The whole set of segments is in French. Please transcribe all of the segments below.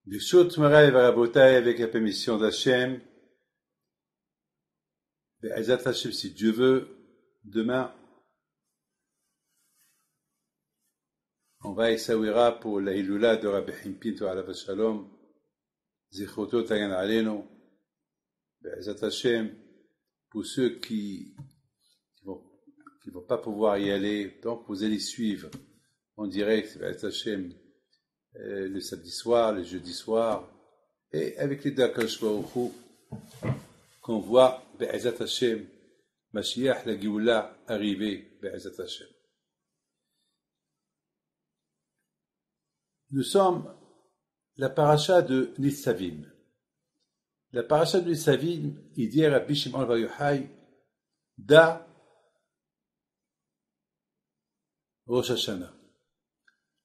Birshut Morai Varabotai, avec la permission d'Hachem, Be'ezat Hachem, si Dieu veut, demain, on va à Essaouira pour la Hiloula de Rabbi Himpinto Alav Shalom, Zichroto Tagan Aleno, Be'ezat Hachem, pour ceux qui vont pas pouvoir y aller, donc vous allez suivre en direct, Be'ezat Hachem, le samedi soir, le jeudi soir, et avec les Dakash Baruch Hu, qu'on voit Be'ezat Hashem, Mashiach la Géoula arriver, Be'ezat Hashem. Nous sommes la paracha de Nitzavim. La paracha de Nitzavim, il dit à Rabbi Shimon bar Yochai, Da Rosh Hashanah.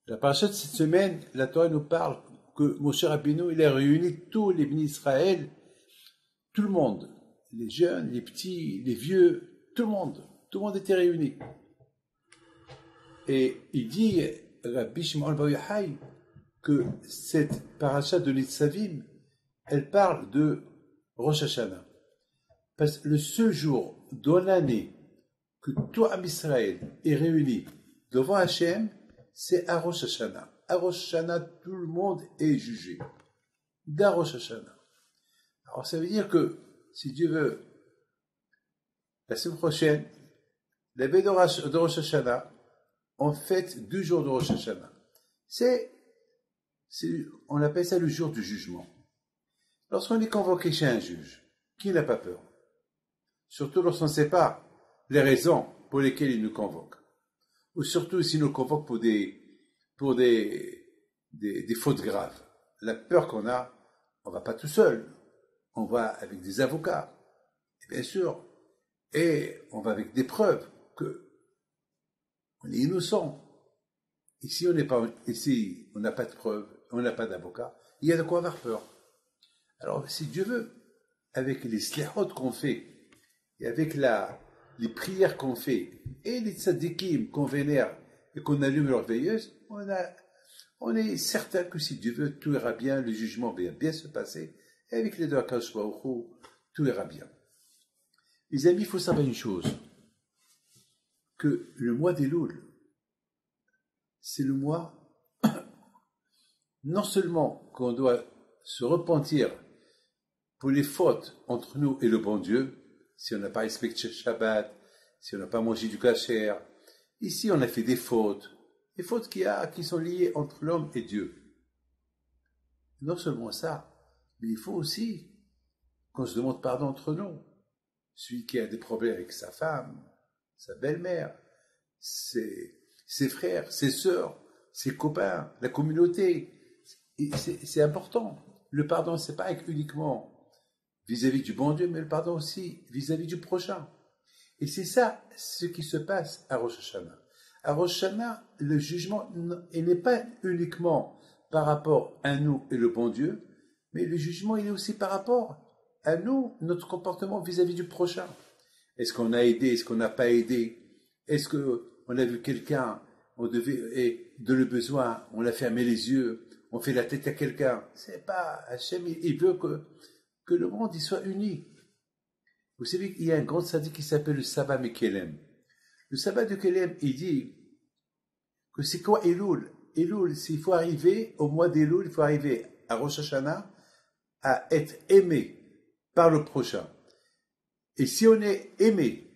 La paracha de cette semaine, la Torah nous parle que Moshe Rabbeinu, il a réuni tous les bénis Israël, tout le monde, les jeunes, les petits, les vieux, tout le monde était réuni. Et il dit, Rabbi Shimon bar Yochai, que cette paracha de Nitzavim, elle parle de Rosh Hashanah. Parce que le seul jour dans l'année que tout Am Israël est réuni devant Hachem, c'est à Rosh Hashanah. À Rosh Hashanah, tout le monde est jugé. D'à Rosh Hashanah. Alors ça veut dire que, si Dieu veut, la semaine prochaine, la veille de Rosh Hashanah, on fête 2 jours de Rosh Hashanah. On appelle ça le jour du jugement. Lorsqu'on est convoqué chez un juge, qui n'a pas peur? Surtout lorsqu'on ne sait pas les raisons pour lesquelles il nous convoque. Ou surtout s'il nous convoque pour des fautes graves. La peur qu'on a, on ne va pas tout seul. On va avec des avocats, et bien sûr. Et on va avec des preuves qu'on est innocent. Ici, on n'a pas de preuves, on n'a pas d'avocat. Il y a de quoi avoir peur. Alors, si Dieu veut, avec les slihot qu'on fait, et avec les prières qu'on fait, et les tzadikim qu'on vénère et qu'on allume leur veilleuse, on est certain que si Dieu veut, tout ira bien, le jugement va bien se passer, et avec les deux Akash Baruch Hu, tout ira bien. Les amis, il faut savoir une chose, que le mois d'Elul, c'est le mois, non seulement qu'on doit se repentir pour les fautes entre nous et le bon Dieu, si on n'a pas respecté le Shabbat, si on n'a pas mangé du kasher, ici on a fait des fautes qui sont liées entre l'homme et Dieu. Non seulement ça, mais il faut aussi qu'on se demande pardon entre nous. Celui qui a des problèmes avec sa femme, sa belle-mère, ses frères, ses sœurs, ses copains, la communauté, c'est important. Le pardon, c'est pas uniquement vis-à-vis du bon Dieu, mais le pardon aussi vis-à-vis du prochain. Et c'est ça ce qui se passe à Rosh Hashanah. À Rosh Hashanah, le jugement il n'est pas uniquement par rapport à nous et le bon Dieu, mais le jugement il est aussi par rapport à nous, notre comportement vis-à-vis du prochain. Est-ce qu'on a aidé, est-ce qu'on n'a pas aidé? Est-ce qu'on a vu quelqu'un, et de le besoin, on a fermé les yeux, on fait la tête à quelqu'un? C'est pas, Hachem, il veut que le monde il soit uni. Vous savez qu'il y a un grand tzaddik qui s'appelle le Sabbat de Kelem. Le Sabbat de Kelem, il dit que c'est quoi Elul? Elul, il faut arriver, au mois d'Elul, il faut arriver à Rosh Hashanah à être aimé par le prochain. Et si on est aimé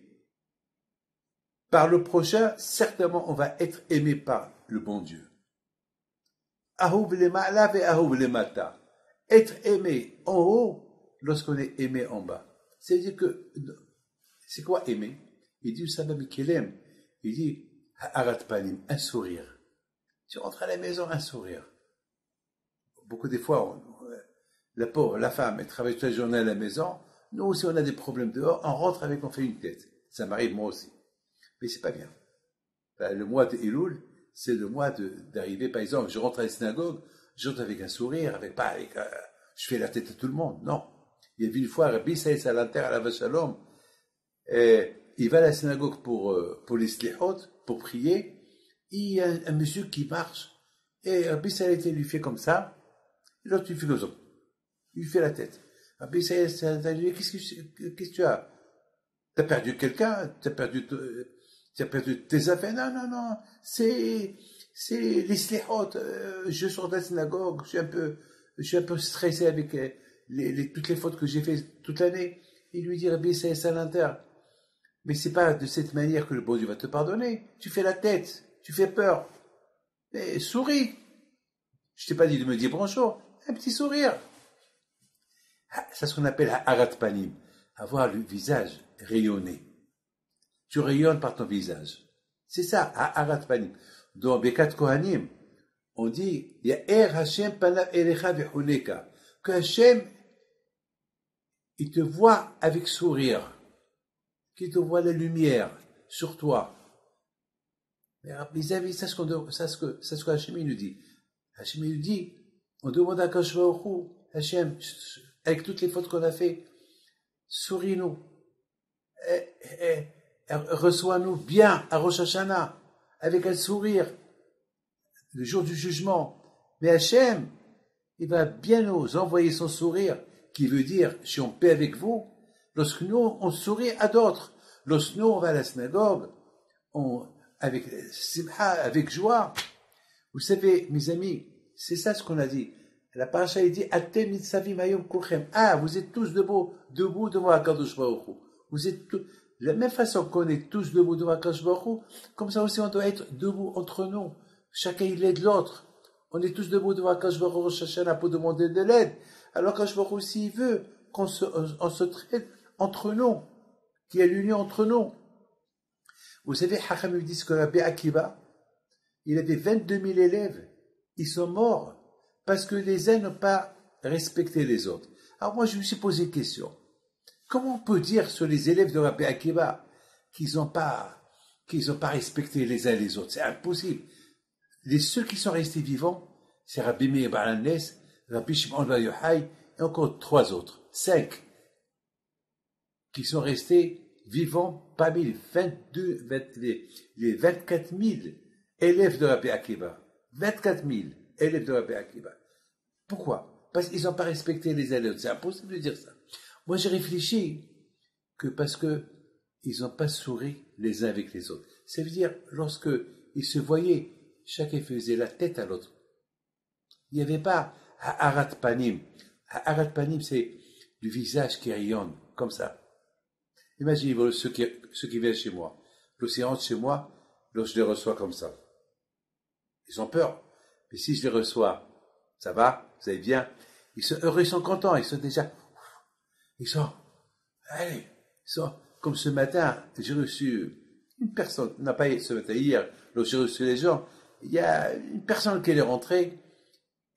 par le prochain, certainement on va être aimé par le bon Dieu. Ahuv lema'ala ve ahuv lemata. Être aimé en haut lorsqu'on est aimé en bas. C'est-à-dire que, c'est quoi aimer? Il dit, Sabbat Mikelem, il dit, Ha'arat panim, un sourire. Tu rentres à la maison, un sourire. Beaucoup des fois, la pauvre, la femme, elle travaille toute la journée à la maison. Nous aussi, on a des problèmes dehors, on rentre avec, on fait une tête. Ça m'arrive moi aussi. Mais c'est pas bien. Le mois de Elul, c'est le mois d'arriver, par exemple, je rentre à la synagogue, je rentre avec un sourire, je fais la tête à tout le monde. Non. Il y a vu une fois, Rabbi Saïd Salanter à la Shalom, il va à la synagogue pour les slihot, pour prier, il y a un monsieur qui marche, et Rabbi Saïd lui fait comme ça, Et l'autre, il fait comme ça. Il fait la tête. Ah, mais qu'est-ce que tu as? T'as perdu quelqu'un? T'as perdu tes affaires? Non, non, non. C'est les slichot. Je sors de la synagogue. Je suis un peu stressé avec toutes les fautes que j'ai faites toute l'année. Il lui dit, Rabbi, c'est salanter. Mais c'est pas de cette manière que le bon Dieu va te pardonner. Tu fais la tête. Tu fais peur. Mais souris. Je t'ai pas dit de me dire bonjour. Un petit sourire. C'est ce qu'on appelle harat panim. Avoir le visage rayonné. Tu rayonnes par ton visage. C'est ça, harat panim. Dans Bekat Kohanim, on dit, Ya'er Hashem panav elecha v'chuleka. Que Hashem, il te voit avec sourire. Qu'il te voit la lumière sur toi. Mais mes amis, c'est ce que Hashem nous dit. Hashem nous dit, on demande à Akash Baruch Hu, Hashem, avec toutes les fautes qu'on a fait, souris-nous, reçois-nous bien à Rosh Hashanah, avec un sourire, le jour du jugement. Mais Hashem, il va bien nous envoyer son sourire, qui veut dire, je suis en paix avec vous, lorsque nous, on sourit à d'autres. Lorsque nous, on va à la synagogue, avec simha, avec joie. Vous savez, mes amis, c'est ça ce qu'on a dit. La paracha, il dit, Atem nitzavim hayom kulchem. Ah, vous êtes tous debout devant Akadosh Baruch Hu. Vous êtes tous, de la même façon qu'on est tous debout devant Akadosh Baruch Hu, comme ça aussi on doit être debout entre nous. Chacun il aide l'autre. On est tous debout devant Akadosh Baruch Hu Rosh Hashanah pour demander de l'aide. Alors Akadosh Baruch Hu, s'il veut on se traite entre nous, qu'il y ait l'union entre nous. Vous savez, Hacham dit ce que Rabbi Akiva, il avait 22 000 élèves. Ils sont morts parce que les uns n'ont pas respecté les autres. Alors moi, je me suis posé une question. Comment on peut dire sur les élèves de Rabbi Akiva qu'ils n'ont pas respecté les uns les autres? C'est impossible. Les seuls qui sont restés vivants, c'est Rabbi Meir Baal HaNes, Rabbi Shimon Bar Yochai et encore 3 autres, 5, qui sont restés vivants parmi les 24 000 élèves de Rabbi Akiva. 24 000 élèves de Rabbi Akiva. Pourquoi? Parce qu'ils n'ont pas respecté les élèves. C'est impossible de dire ça. Moi, j'ai réfléchi que parce que ils n'ont pas souri les uns avec les autres. Ça veut dire, lorsque ils se voyaient, chacun faisait la tête à l'autre. Il n'y avait pas ha'arat panim. Ha'arat panim, c'est le visage qui rayonne, comme ça. Imaginez ceux qui viennent chez moi. Lorsqu'ils rentrent chez moi, lorsque je les reçois comme ça. Ils ont peur. Mais si je les reçois, ça va, vous allez bien. Ils sont heureux, ils sont contents, ils sont comme ce matin, j'ai reçu une personne, n'a pas ce matin, hier, lorsque j'ai reçu les gens, il y a une personne qui est rentrée,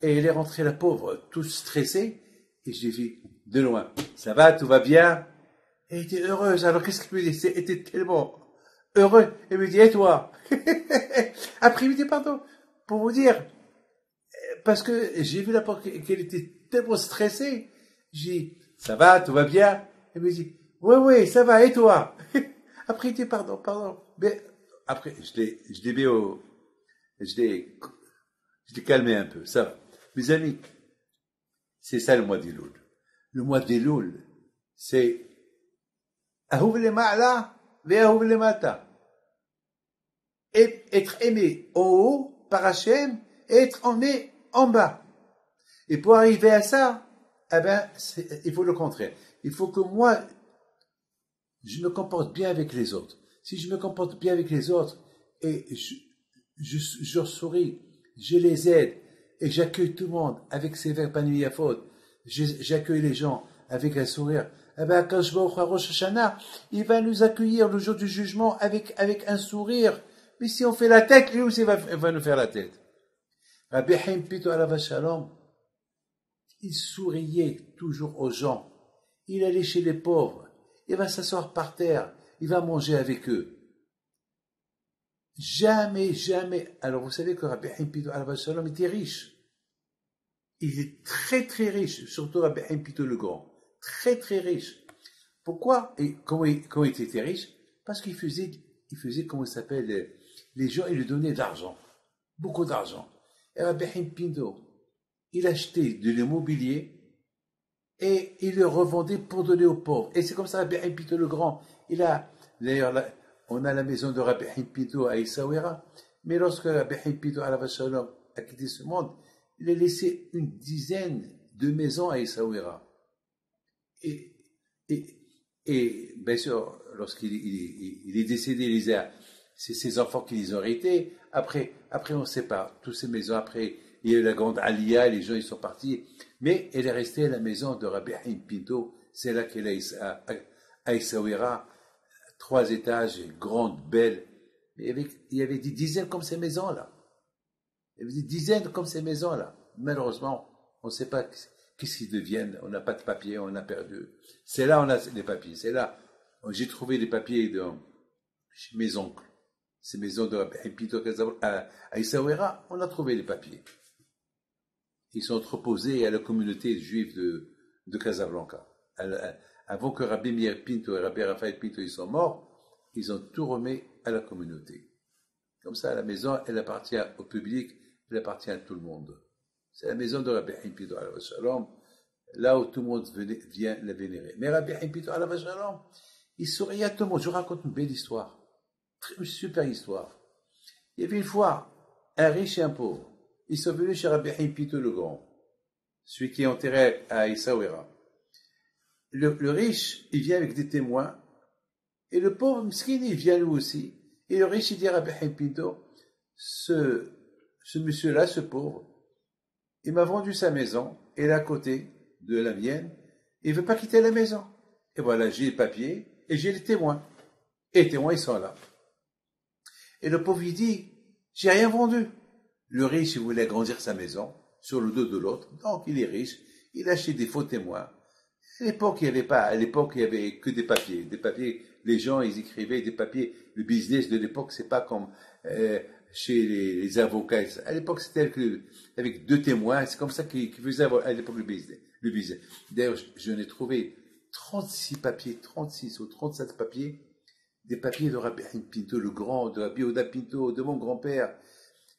et elle est rentrée, la pauvre, toute stressée, et je l'ai vu de loin. Ça va, tout va bien? Elle était heureuse. Alors qu'est-ce qu'il me dit? Elle était tellement heureux. Elle me dit, et toi? Après, il me dit, pardon, pour vous dire, parce que j'ai vu la pauvre qu'elle était tellement stressée. J'ai dit, ça va, tout va bien? Elle me dit, oui, ça va, et toi? Après, il dit, pardon. Mais après, je l'ai calmé un peu, ça va. Mes amis, c'est ça le mois d'Elul. Le mois d'Elul, c'est Ahuv le ma'ala ve ahuv le mata. Être aimé en haut par Hachem et être aimé en bas. Et pour arriver à ça, il faut le contraire. Il faut que moi, je me comporte bien avec les autres. Si je me comporte bien avec les autres et je souris, je les aide et j'accueille tout le monde avec ses verres panuyafot, j'accueille les gens avec un sourire, Akash Baruch Hu Rosh Hashanah, il va nous accueillir le jour du jugement avec un sourire. Mais si on fait la tête, lui aussi va nous faire la tête. Rabbi Haim Pito Alav Shalom, il souriait toujours aux gens. Il allait chez les pauvres. Il va s'asseoir par terre. Il va manger avec eux. Jamais. Alors vous savez que Rabbi Haim Pito Alav Shalom était riche. Il est très très riche, surtout Rabbi Haim Pito le Grand. Très très riche. Pourquoi? Et comment il était riche? Parce qu'il faisait comment il s'appelle, les gens, ils lui donnaient de l'argent. Beaucoup d'argent. Et Rabbi Haim Pito, il achetait de l'immobilier et il le revendait pour donner aux pauvres. Et c'est comme ça Rabbi Haïm Pinto le Grand. D'ailleurs, on a la maison de Rabbi Haïm Pinto à Essaouira, mais lorsque Rabbi Haïm Pinto alav shalom a quitté ce monde, il a laissé une dizaine de maisons à Essaouira. Et, et, et bien sûr, lorsqu'il est décédé, c'est ses enfants qui les ont hérités. Après, on ne sait pas. Toutes ces maisons, après, il y a eu la grande Aliyah, les gens ils sont partis. Mais elle est restée à la maison de Rabbi Haïm Pinto. C'est là qu'elle est à Essaouira. 3 étages, grande, belle. Il y avait des dizaines comme ces maisons-là. Il y avait des dizaines comme ces maisons-là. Malheureusement, on ne sait pas qu'est-ce qu'ils deviennent. On n'a pas de papier, on a perdu. C'est là on a les papiers. C'est là. J'ai trouvé les papiers chez mes oncles. Ces maisons de Rabbi Haïm Pinto à Essaouira, on a trouvé les papiers. Ils sont entreposés à la communauté juive de Casablanca. Avant que Rabbi Meir Pinto et Rabbi Raphaël Pinto ils sont morts, ils ont tout remis à la communauté. Comme ça, la maison, elle appartient au public, elle appartient à tout le monde. C'est la maison de Rabbi Haïm Pinto alav shalom, là où tout le monde vient la vénérer. Mais Rabbi Haïm Pinto alav shalom, il souriait à tout le monde. Je vous raconte une belle histoire. Une super histoire. Il y avait une fois un riche et un pauvre. Ils sont venus chez Rabbi Haïm Pinto le Grand, celui qui est enterré à Essaouira. Le riche, il vient avec des témoins, et le pauvre miskin, il vient lui aussi. Et le riche, il dit à Rabbi Haïm Pinto, ce monsieur-là, ce pauvre, il m'a vendu sa maison, elle est à côté de la mienne, et il ne veut pas quitter la maison. Et voilà, j'ai les papiers, et j'ai les témoins. Et les témoins, ils sont là. Et le pauvre, il dit, j'ai rien vendu. Le riche, il voulait agrandir sa maison, sur le dos de l'autre. Donc, il est riche, il a acheté des faux témoins. À l'époque, il y avait que des papiers. Des papiers, les gens, ils écrivaient des papiers. Le business de l'époque, c'est pas comme chez les avocats. À l'époque, c'était avec 2 témoins. C'est comme ça qu'ils faisaient à l'époque le business. D'ailleurs, j'en ai trouvé 36 papiers, 36 ou 37 papiers, des papiers de Rabbi Haïm Pinto le Grand, de Rabbi Oda Pinto, de mon grand-père,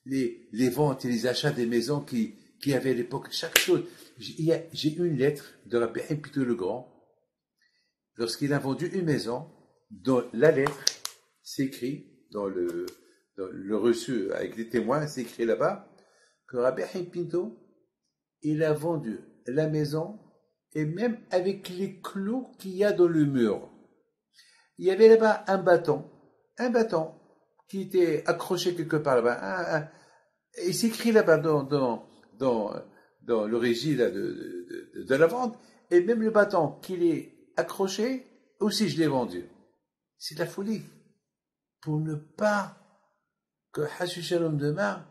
les ventes et les achats des maisons qui avaient à l'époque, chaque chose. J'ai une lettre de Rabbi Haïm Pinto le Grand, lorsqu'il a vendu une maison, dans la lettre, c'est écrit, dans le reçu avec les témoins, c'est écrit là-bas, que Rabbi Haïm Pinto, il a vendu la maison, et même avec les clous qu'il y a dans le mur. Il y avait là-bas un bâton qui était accroché quelque part là-bas. Il s'écrit là-bas dans l'origine de la vente, et même le bâton qu'il est accroché, aussi je l'ai vendu. C'est de la folie. Pour ne pas que Hashu Shalom demain,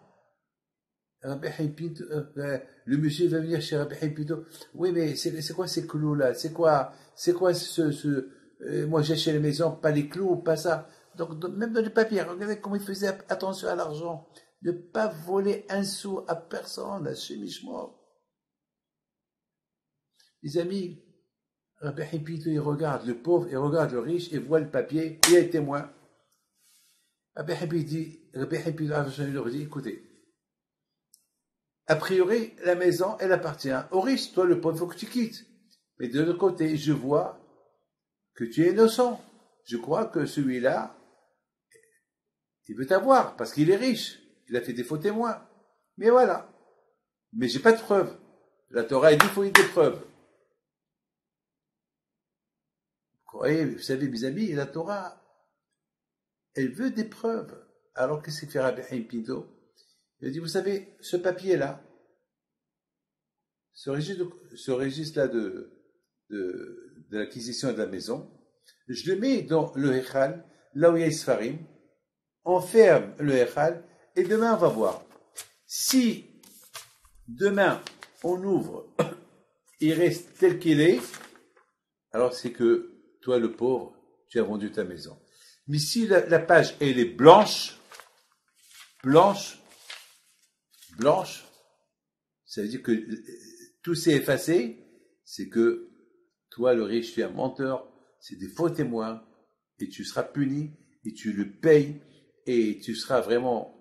Rabbi Haïm Pinto, le monsieur va venir chez Rabbi Haïm Pinto. Oui, mais c'est quoi ces clous-là? C'est quoi moi j'achète les maisons, pas les clous, pas ça. Donc, même dans les papiers, regardez comment il faisait attention à l'argent. Ne pas voler un sou à personne, à chez Mishmor. Les amis, Rabbi Haïm Pinto, il regarde le pauvre, il regarde le riche, il voit le papier, il y a les témoins. Rabbi Haïm Pinto, il leur dit, écoutez, a priori, la maison, elle appartient au riche. Toi, le pauvre, il faut que tu quittes. Mais de l'autre côté, je vois que tu es innocent. Je crois que celui-là, il veut t'avoir parce qu'il est riche. Il a fait des faux témoins. Mais voilà. Mais j'ai pas de preuves. La Torah, elle dit qu'il faut des preuves. Vous croyez, vous savez, mes amis, la Torah, elle veut des preuves. Alors, qu'est-ce qu'il fait Rabbi Haïm Pinto? Il a dit, vous savez, ce papier-là, ce registre-là de l'acquisition de la maison, je le mets dans le Echal, là où il y a Sfarim, on ferme le Echal, et demain on va voir. Si demain on ouvre, il reste tel qu'il est, alors c'est que toi le pauvre, tu as vendu ta maison. Mais si la page elle est blanche, ça veut dire que tout s'est effacé, c'est que toi, le riche, tu es un menteur, c'est des faux témoins, et tu seras puni, et tu le payes, et tu seras vraiment...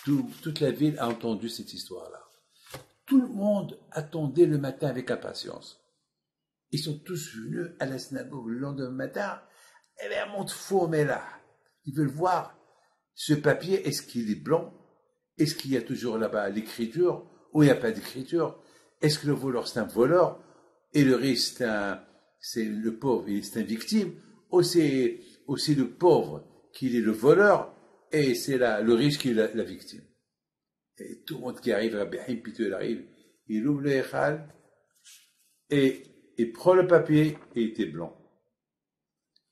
toute la ville a entendu cette histoire-là. Tout le monde attendait le matin avec impatience. Ils sont tous venus à la synagogue le lendemain matin. Et bien, mon faux, mais là, ils veulent voir ce papier, est-ce qu'il est blanc? Est-ce qu'il y a toujours là-bas l'écriture? Ou il n'y a pas d'écriture? Est-ce que le voleur, c'est un voleur? Et le riche, c'est le pauvre, c'est une victime? Ou c'est aussi le pauvre qui est le voleur? Et c'est le riche qui est la victime? Et tout le monde qui arrive, Rabbi Haim Piteux, il arrive, il ouvre le Echal, et il prend le papier, et il était blanc.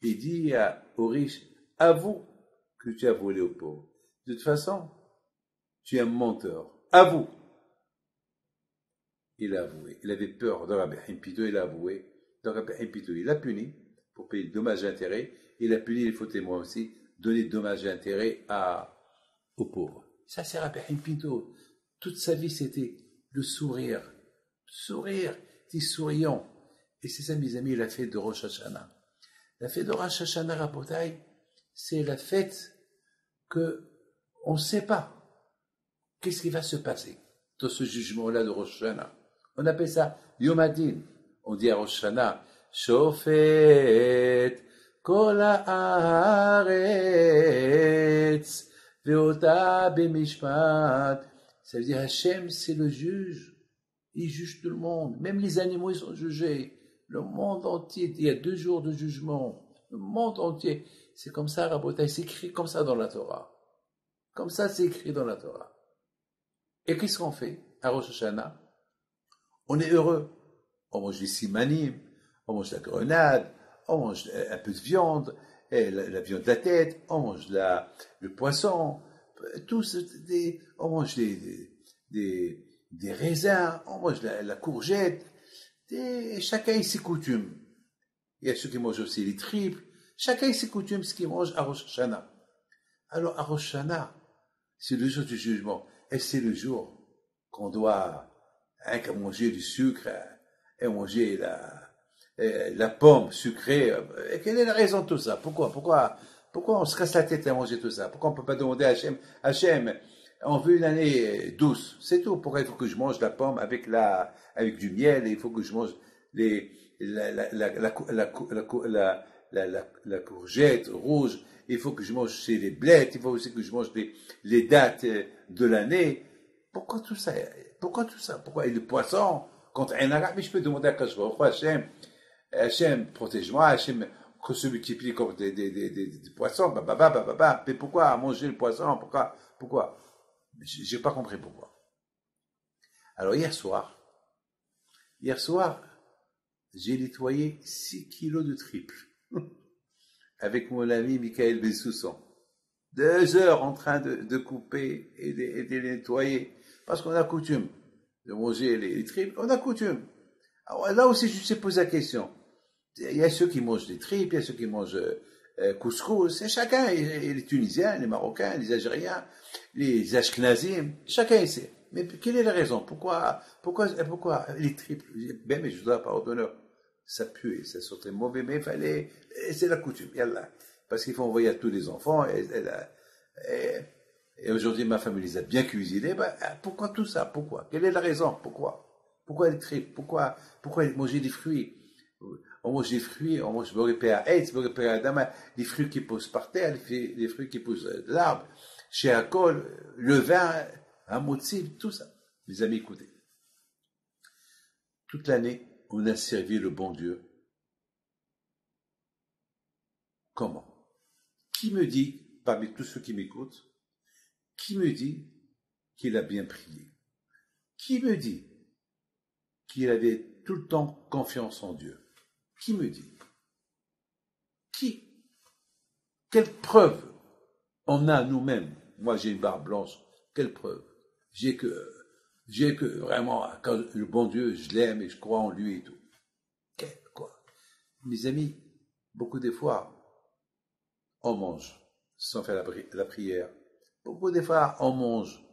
Il dit au riche, avoue que tu as volé au pauvre. De toute façon, tu es un menteur. Avoue. Il a avoué. Il avait peur de Rabbi Haim Piteux, il a avoué. Donc Rabbi Haim Piteux, il a puni pour payer le dommage et intérêt. Il a puni les faux témoins aussi, donner dommage et intérêt aux pauvres. Ça, c'est Rabbi Haim Piteux. Toute sa vie, c'était le sourire. Sourire, t'es souriant. Et c'est ça, mes amis, la fête de Rosh Hashanah. La fête de Rosh Hashanah, Rabotai, c'est la fête que on ne sait pas qu'est-ce qui va se passer dans ce jugement-là de Rosh Hashanah. On appelle ça Yom Hadin. On dit à Rosh Hashanah, Shofet kol haaretz ve'ota b'mishpat. Ça veut dire Hachem, c'est le juge. Il juge tout le monde. Même les animaux, ils sont jugés. Le monde entier, il y a 2 jours de jugement. Le monde entier. C'est comme ça, Rabotai, c'est écrit comme ça dans la Torah. Comme ça, c'est écrit dans la Torah. Et qu'est-ce qu'on fait à Rosh Hashanah? On est heureux. On mange des simanim, on mange la grenade, on mange un peu de viande, la viande de la tête, on mange le poisson, on mange des raisins, on mange la courgette. Chacun a ses coutumes. Il y a ceux qui mangent aussi les triples. Chacun a ses coutumes, ce qu'il mange à Rosh Hashanah. Alors, à Rosh Hashanah, c'est le jour du jugement. Et c'est le jour qu'on doit manger du sucre et manger la pomme sucrée. Et quelle est la raison de tout ça? Pourquoi on se casse la tête à manger tout ça? Pourquoi on ne peut pas demander à Hachem, on veut une année douce, c'est tout. Pourquoi il faut que je mange la pomme avec du miel, et il faut que je mange la courgette rouge, il faut que je mange les blettes, il faut aussi que je mange les dates de l'année. Pourquoi tout ça? Pourquoi? Et le poisson, contre un arabe, mais je peux demander à Kashba, Hachem, protège-moi, Hachem, que se multiplie comme des poissons, mais pourquoi manger le poisson? Pourquoi? J'ai pas compris pourquoi. Alors hier soir, j'ai nettoyé 6 kilos de triple avec mon ami Michael Bessoussan. 2 heures en train de couper et de nettoyer, parce qu'on a coutume de manger les triples, on a coutume. Alors là aussi, je me suis posé la question. Il y a ceux qui mangent des triples, il y a ceux qui mangent couscous, et chacun, les Tunisiens, les Marocains, les Algériens, les Ashkenazim, chacun essaie. Mais quelle est la raison? Pourquoi les triples? Ben, mais je dois pas ordonneur. Ça pue, ça sortait mauvais, mais il fallait, c'est la coutume, yallah. Parce qu'il faut envoyer à tous les enfants, et aujourd'hui, ma famille les a bien cuisinés. Pourquoi tout ça? Pourquoi? Quelle est la raison? Pourquoi les tripes? Pourquoi manger des fruits? On mange des fruits, on mange Borépéa Eitz, Borépéa Adama, les fruits qui poussent par terre, les fruits qui poussent de l'arbre, chez Akol, le vin, un motif, tout ça. Mes amis, écoutez. Toute l'année, on a servi le bon Dieu. Comment? Qui me dit, parmi tous ceux qui m'écoutent, qui me dit qu'il a bien prié? Qui me dit qu'il avait tout le temps confiance en Dieu? Qui me dit? Qui? Quelle preuve on a nous-mêmes? Moi, j'ai une barbe blanche. Quelle preuve? J'ai que vraiment, quand le bon Dieu, je l'aime et je crois en lui et tout. Quoi? Mes amis, beaucoup des fois, on mange sans faire la prière. Beaucoup des fois, on mange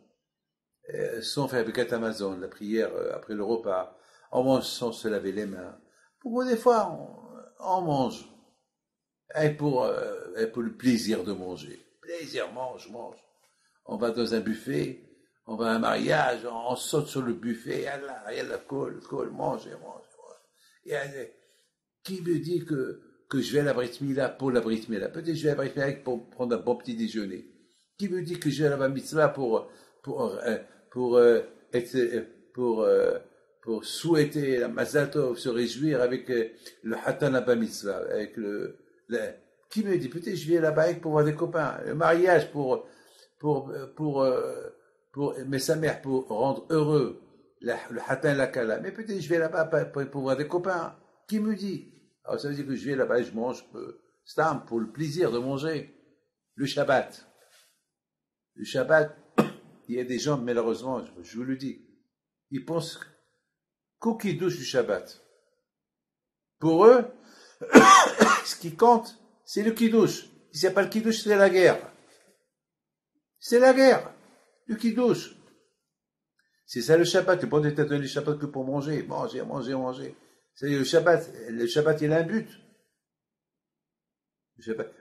sans faire le Amazon, la prière après le repas. On mange sans se laver les mains. Beaucoup des fois, on mange. Et pour le plaisir de manger. Plaisir, mange. On va dans un buffet, On va à un mariage, on saute sur le buffet, yallah, yallah, cool, mangez, mangez. Yallah. Qui me dit que je vais à la Brit Mila pour la Brit Mila? Peut-être que je vais à la Brit Mila pour prendre un bon petit déjeuner. Qui me dit que je vais à la Bar Mitzvah pour souhaiter la Mazal Tov, se réjouir avec le Hatan à Bar Mitzvah, avec qui me dit? Peut-être que je vais là-bas pour voir des copains. Le mariage pour mais sa mère pour rendre heureux le Hatan la Kala. Mais peut-être que je vais là-bas pour voir des copains. Qui me dit? Alors ça veut dire que je vais là-bas et je mange stam pour le plaisir de manger. Le Shabbat. Le Shabbat, il y a des gens, malheureusement, je vous le dis, ils pensent qu'au Kiddush du Shabbat. Pour eux, ce qui compte, c'est le Kiddush. Si c'est pas le Kiddush, c'est la guerre. C'est la guerre. Le Kiddush. C'est ça le Shabbat. Le bon Dieu t'a donné le Shabbat que pour manger. Manger, manger, manger. C'est-à-dire le Shabbat, il a un but.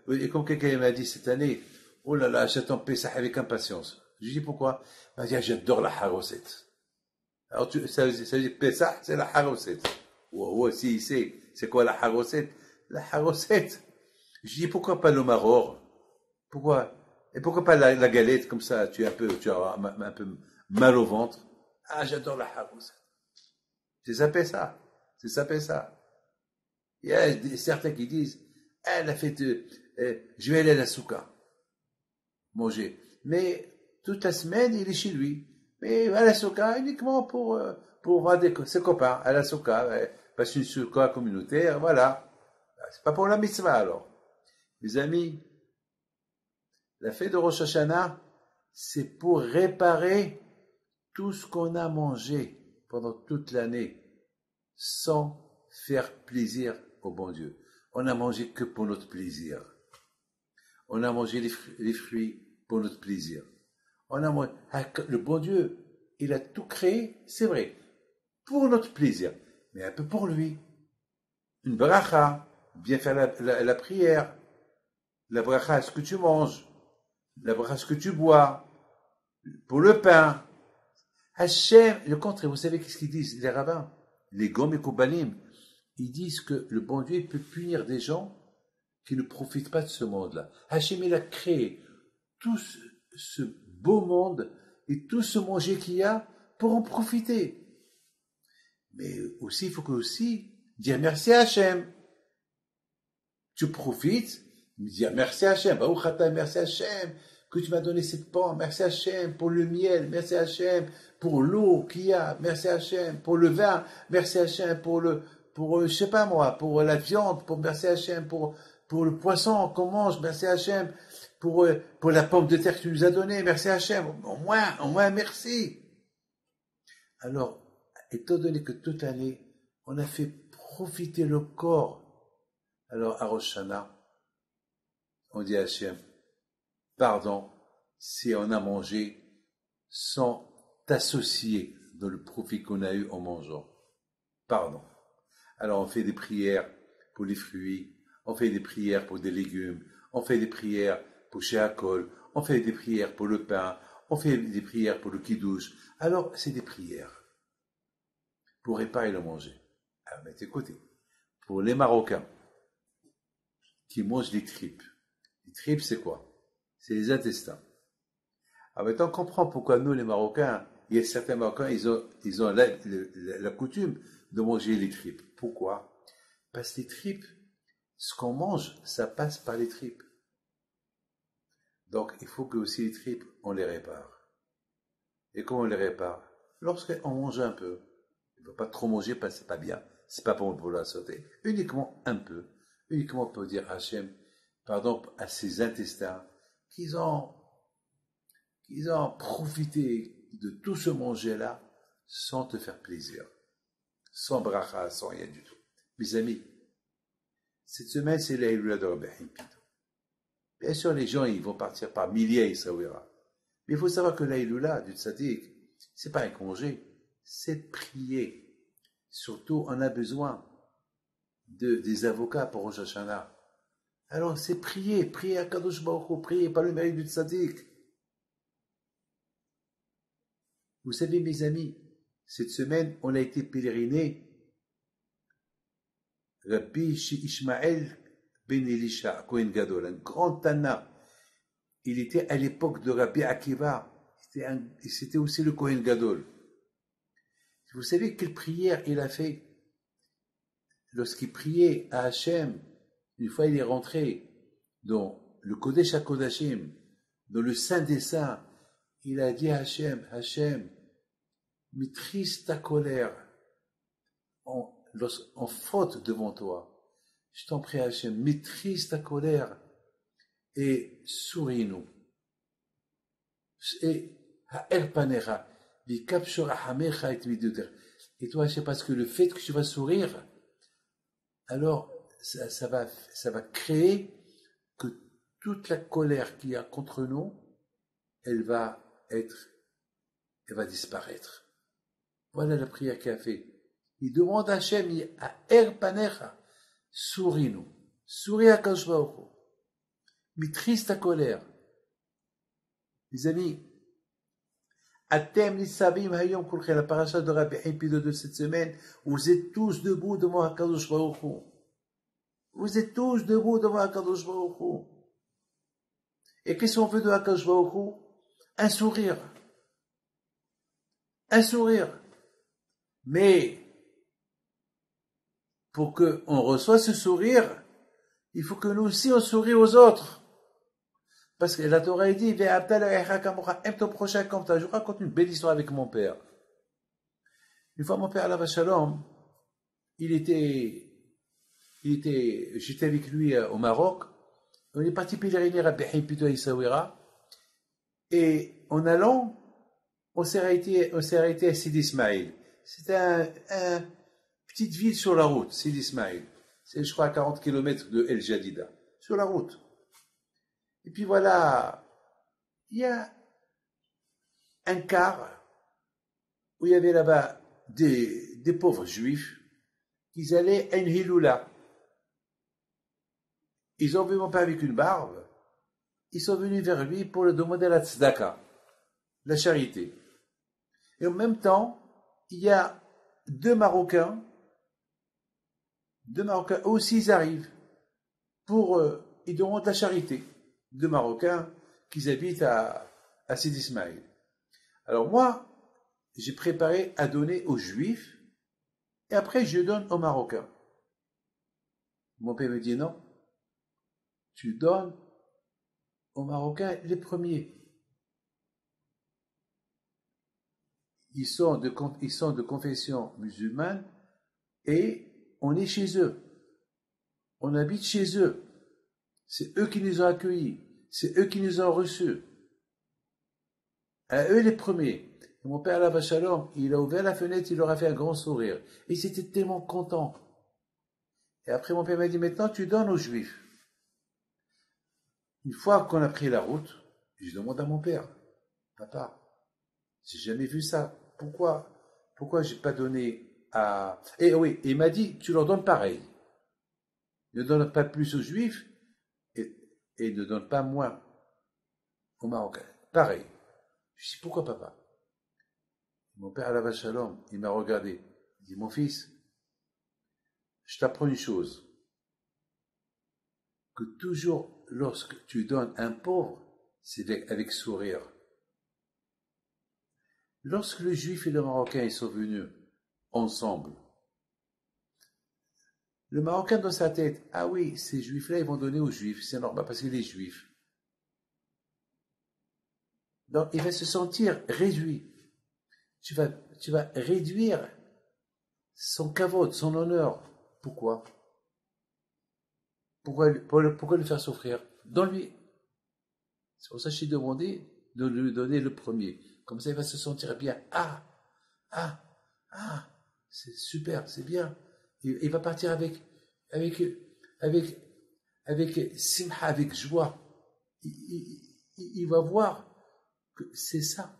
Et comme quelqu'un m'a dit cette année, oh là là, j'attends Pessah avec impatience. Je lui dis pourquoi? Il m'a dit, j'adore la haroset. Alors, ça veut dire Pessah, c'est la haroset. Ouais, si, c'est quoi la haroset? La haroset. Je lui dis, pourquoi pas le maror? Pourquoi? Et pourquoi pas la galette, comme ça, tu as un peu mal au ventre? Ah, j'adore la haroset. C'est ça Pessah. C'est ça Pessah. Il y a certains qui disent, elle a fait, je vais aller à la souka, manger. Mais toute la semaine, il est chez lui. Mais à la souka, uniquement pour voir ses copains. À la souka, parce qu'une souka communautaire, voilà. C'est pas pour la mitzvah alors. Mes amis, la fête de Rosh Hashanah, c'est pour réparer tout ce qu'on a mangé pendant toute l'année, sans faire plaisir au bon Dieu. On n'a mangé que pour notre plaisir. On a mangé les fruits pour notre plaisir. Le bon Dieu, il a tout créé, c'est vrai, pour notre plaisir, mais un peu pour lui. Une bracha, bien faire la prière. La bracha, ce que tu manges. La bracha, ce que tu bois. Pour le pain. Hachem, le contraire, vous savez qu'est-ce qu'ils disent, les rabbins, les Gom et Kobanim, ils disent que le bon Dieu peut punir des gens qui ne profitent pas de ce monde-là. Hachem, il a créé tout ce beau monde et tout ce manger qu'il y a pour en profiter. Mais aussi, il faut dire merci à Hachem. Tu profites, dire merci à Hachem. Baruch Ata, merci à Hachem que tu m'as donné cette pomme. Merci à Hachem pour le miel. Merci à Hachem pour l'eau qu'il y a. Merci à Hachem pour le vin. Merci à Hachem pour je sais pas moi, pour la viande. Merci à Hachem pour le poisson qu'on mange. Merci à Hachem pour la pomme de terre que tu nous as donnée. Merci à Hachem. Au moins, merci. Alors, étant donné que toute l'année, on a fait profiter le corps, alors à Rosh Hashanah, on dit à Hachem, pardon si on a mangé sans t'associer dans le profit qu'on a eu en mangeant. Pardon. Alors on fait des prières pour les fruits, on fait des prières pour des légumes, on fait des prières pour Sheakol, on fait des prières pour le pain, on fait des prières pour le kiddush. Alors c'est des prières pour réparer le manger. Alors mais écoutez, pour les Marocains qui mangent les tripes c'est quoi? C'est les intestins. Alors maintenant on comprend pourquoi nous les Marocains, il y a certains Marocains, ils ont la coutume de manger les tripes. Pourquoi? Parce que les tripes, ce qu'on mange, ça passe par les tripes. Donc il faut que aussi les tripes, on les répare. Et comment on les répare? Lorsqu'on mange un peu. Il ne faut pas trop manger parce que c'est pas bien. C'est pas bon pour la santé. Uniquement un peu. Uniquement pour dire Hachem, pardon à ces intestins qu'ils ont profité de tout ce manger-là sans te faire plaisir. Sans bracha, sans rien du tout. Mes amis, cette semaine, c'est l'Aïloula de Rabbi Pito. Bien sûr, les gens, ils vont partir par milliers, ça verra. Mais il faut savoir que l'Aïloula du Tzaddik, c'est pas un congé, c'est de prier. Surtout, on a besoin des avocats pour Rosh Hashanah. Alors, c'est prier à Kadosh Baruch Hu, prier par le mérite du Tzaddik. Vous savez, mes amis, cette semaine, on a été pèleriner Rabbi Ishmael ben Elisha, Kohen Gadol, un grand Tana. Il était à l'époque de Rabbi Akiva. C'était aussi le Kohen Gadol. Vous savez quelle prière il a fait lorsqu'il priait à Hachem? Une fois il est rentré dans le Kodesh HaKodashim, dans le Saint des Saints, il a dit à Hachem, Hachem, maîtrise ta colère en faute devant toi. Je t'en prie Hachem, maîtrise ta colère et souris-nous. Et et toi, Hachem, parce que le fait que tu vas sourire, alors ça va créer que toute la colère qu'il y a contre nous, elle va disparaître. Voilà la prière qu'il a fait. Il demande à Hachem, à Panecha, souris-nous, souris à Kadosh Baruch Hu, maîtrise ta colère. Les amis, Atem Nisavim Hayom Kulchem, la paracha de Rabbi Hipido de cette semaine, vous êtes tous debout devant Hakadosh Baruch Hu. Vous êtes tous debout devant Hakadosh Baruch Hu. Et qu'est-ce qu'on veut de Hakadosh Baruch Hu? Un sourire. Un sourire. Mais, pour qu'on reçoive ce sourire, il faut que nous aussi on sourie aux autres. Parce que la Torah dit, aime ton prochain comme toi. Je vous raconte une belle histoire avec mon père. Une fois, mon père, Alav Shalom, j'étais avec lui au Maroc. On est parti pèleriner à Behim à Essaouira. Et en allant, on s'est arrêté à Sidi Ismail. C'était une petite ville sur la route, Sidi Ismail. C'est, je crois, à 40 km de El Jadida. Sur la route. Et puis voilà, il y a un car où il y avait là-bas des pauvres juifs qui allaient à une hiloula. Ils ont vu mon père avec une barbe, ils sont venus vers lui pour le demander la tzedaka, la charité. Et en même temps, il y a deux Marocains aussi ils arrivent ils demandent la charité. Deux Marocains qui habitent à Sidi Ismail. Alors moi, j'ai préparé à donner aux Juifs et après je donne aux Marocains. Mon père me dit non, tu donnes aux Marocains les premiers. Ils sont de confession musulmane et on est chez eux. On habite chez eux. C'est eux qui nous ont accueillis. C'est eux qui nous ont reçus. À eux les premiers. Et mon père, Alav Shalom, il a ouvert la fenêtre, il leur a fait un grand sourire. Et ils étaient tellement contents. Et après, mon père m'a dit, maintenant, tu donnes aux Juifs. Une fois qu'on a pris la route, je demande à mon père, papa, j'ai jamais vu ça. Pourquoi j'ai pas donné à... Et oui, il m'a dit, tu leur donnes pareil. Ne donne pas plus aux Juifs, et ne donne pas moins aux Marocains. Pareil. Je dis, pourquoi papa? Mon père, Alav Shalom, il m'a regardé. Il dit, mon fils, je t'apprends une chose. Que toujours, lorsque tu donnes un pauvre, c'est avec sourire. Lorsque le Juif et le Marocain ils sont venus ensemble, le Marocain dans sa tête, ah oui, ces Juifs-là, ils vont donner aux Juifs, c'est normal parce qu'il est Juif. Donc, il va se sentir réduit. Tu vas réduire son kavod, son honneur. Pourquoi? Pourquoi le faire souffrir? Donne-lui. C'est pour ça que je t'ai demandé de lui donner le premier. Comme ça, il va se sentir bien. C'est super, c'est bien. Il va partir avec simha, avec joie. Il va voir que c'est ça.